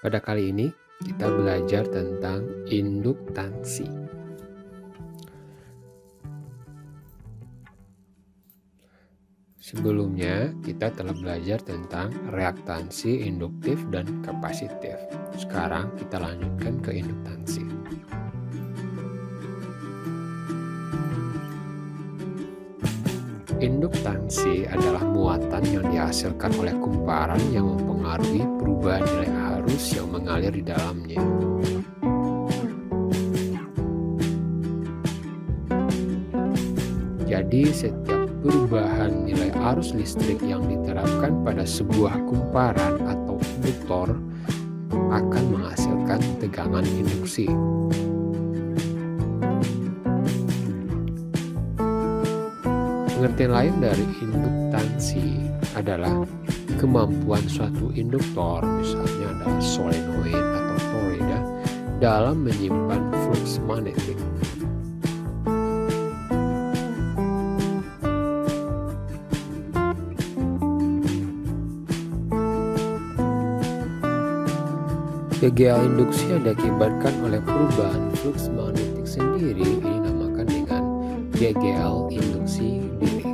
Pada kali ini kita belajar tentang induktansi. Sebelumnya kita telah belajar tentang reaktansi, induktif, dan kapasitif. Sekarang kita lanjutkan ke induktansi. Induktansi adalah muatan yang dihasilkan oleh kumparan yang mempengaruhi perubahan nilai arus yang mengalir di dalamnya. Jadi setiap perubahan nilai arus listrik yang diterapkan pada sebuah kumparan atau induktor akan menghasilkan tegangan induksi. Pengertian lain dari induktansi adalah kemampuan suatu induktor, misalnya adalah solenoid atau toroida, dalam menyimpan flux magnetik. Gejala induksi yang diakibatkan oleh perubahan flux magnetik sendiri ini dinamakan dengan gejala induksi diri.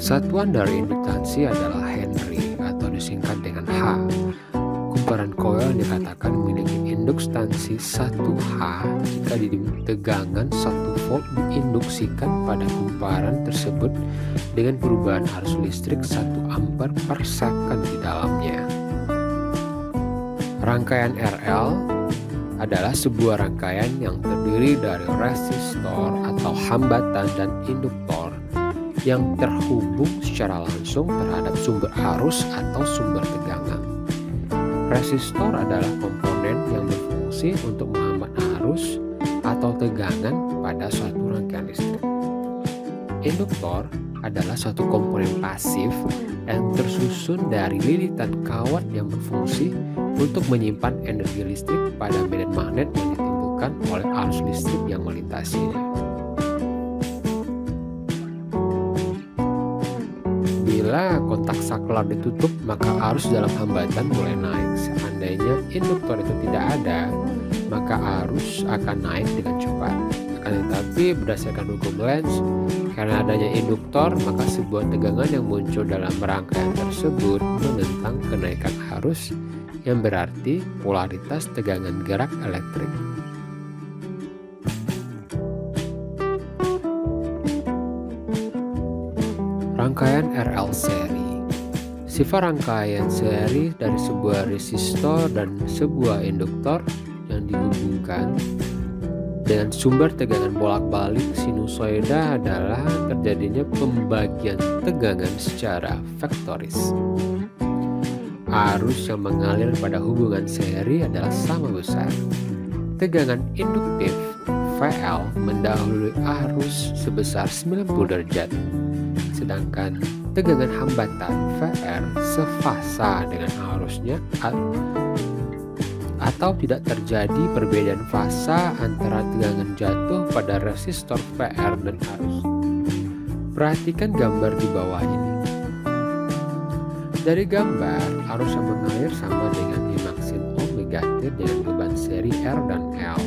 Satuan dari induktansi adalah Henry atau disingkat dengan H. Kumparan koil dikatakan memiliki induktansi 1H jika tegangan 1 volt diinduksikan pada kumparan tersebut dengan perubahan arus listrik 1 ampere per second di dalamnya. Rangkaian RL adalah sebuah rangkaian yang terdiri dari resistor atau hambatan dan induktor yang terhubung secara langsung terhadap sumber arus atau sumber tegangan. Resistor adalah komponen yang berfungsi untuk menghambat arus atau tegangan pada suatu rangkaian listrik. Induktor adalah suatu komponen pasif yang tersusun dari lilitan kawat yang berfungsi untuk menyimpan energi listrik pada medan magnet yang ditimbulkan oleh arus listrik yang melintasinya. Bila kontak saklar ditutup, maka arus dalam hambatan mulai naik. Seandainya induktor itu tidak ada, maka arus akan naik dengan cepat. Akan tetapi berdasarkan hukum Lenz, karena adanya induktor, maka sebuah tegangan yang muncul dalam rangkaian tersebut menentang kenaikan arus, yang berarti polaritas tegangan gerak elektrik. Rangkaian RL seri. Sifat rangkaian seri dari sebuah resistor dan sebuah induktor yang dihubungkan dengan sumber tegangan bolak-balik sinusoida adalah terjadinya pembagian tegangan secara vektoris. Arus yang mengalir pada hubungan seri adalah sama besar. Tegangan induktif VL mendahului arus sebesar 90 derajat. Sedangkan tegangan hambatan VR sefasa dengan arusnya atau tidak terjadi perbedaan fasa antara tegangan jatuh pada resistor VR dan arus. Perhatikan gambar di bawah ini. Dari gambar, arus yang mengalir sama dengan imaksin omega T dengan beban seri R dan L.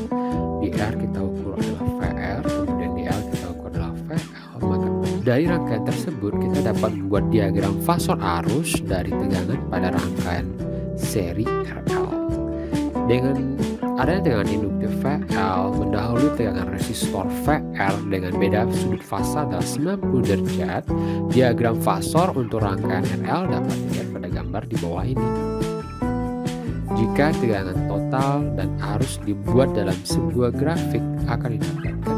Di R kita ukur adalah VR, kemudian di L kita ukur adalah VL. Maka dari rangkaian tersebut kita dapat membuat diagram fasor arus dari tegangan pada rangkaian seri RL. Dengan adanya tegangan induktif VL mendahului tegangan resistor VR dengan beda sudut fasa adalah 90 derajat, diagram fasor untuk rangkaian RL dapat dilihat pada gambar di bawah ini. Jika tegangan total dan arus dibuat dalam sebuah grafik, akan didapatkan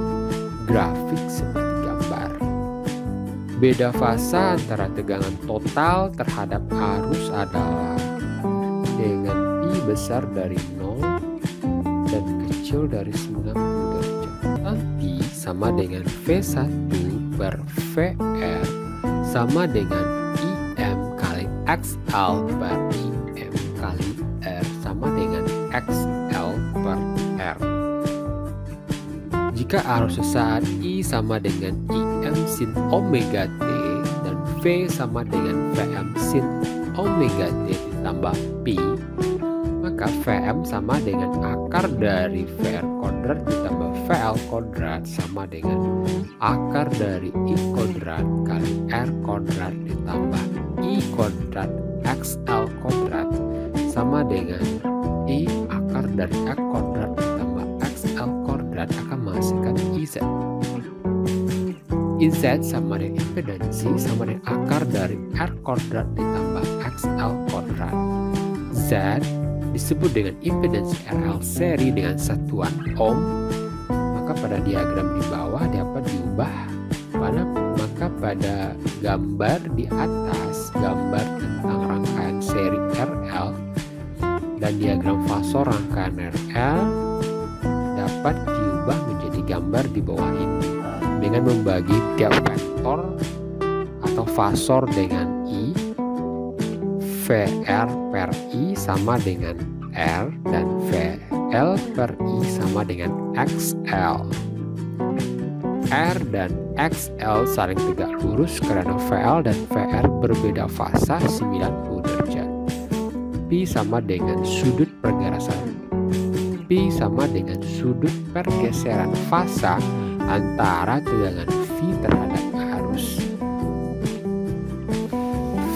grafik seperti gambar. Beda fasa antara tegangan total terhadap arus adalah dengan pi besar dari 0 dan kecil dari 90 derajat. Pi sama dengan V1 per VR sama dengan IM kali XL per IM kali R sama dengan XL per R. Jika arusnya saat I sama dengan IM sin omega T dan V sama dengan VM sin omega T ditambah Pi, maka VM sama dengan akar dari VR kuadrat ditambah VL kuadrat sama dengan akar dari I kuadrat kali R kuadrat ditambah I kuadrat XL kuadrat sama dengan I akar dari X kuadrat ditambah XL kuadrat akan menghasilkan IZ. IZ sama dengan impedansi sama dengan akar dari R kuadrat ditambah XL kuadrat. Z disebut dengan impedansi RL seri dengan satuan ohm, maka pada diagram di bawah dapat diubah maka pada gambar di atas gambar tentang rangkaian seri RL dan diagram fasor rangkaian RL dapat diubah menjadi gambar di bawah ini dengan membagi tiap vektor atau fasor dengan I, VR per I sama dengan R dan VL per I sama dengan XL. R dan XL saling tegak lurus karena VL dan VR berbeda fasa 90 derajat. Pi sama dengan sudut pergerasan. Pi sama dengan sudut pergeseran fasa antara tegangan V terhadap arus.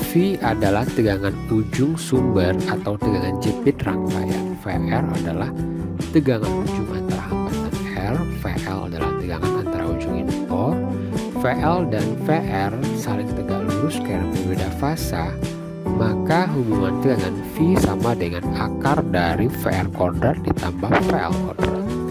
V adalah tegangan ujung sumber atau tegangan jepit rangkaian. VR adalah tegangan ujung antara hambatan R. VL adalah tegangan antara ujung induktor. VL dan VR saling tegak lurus karena berbeda fasa, maka hubungan tegangan V sama dengan akar dari VR kuadrat ditambah VL kuadrat.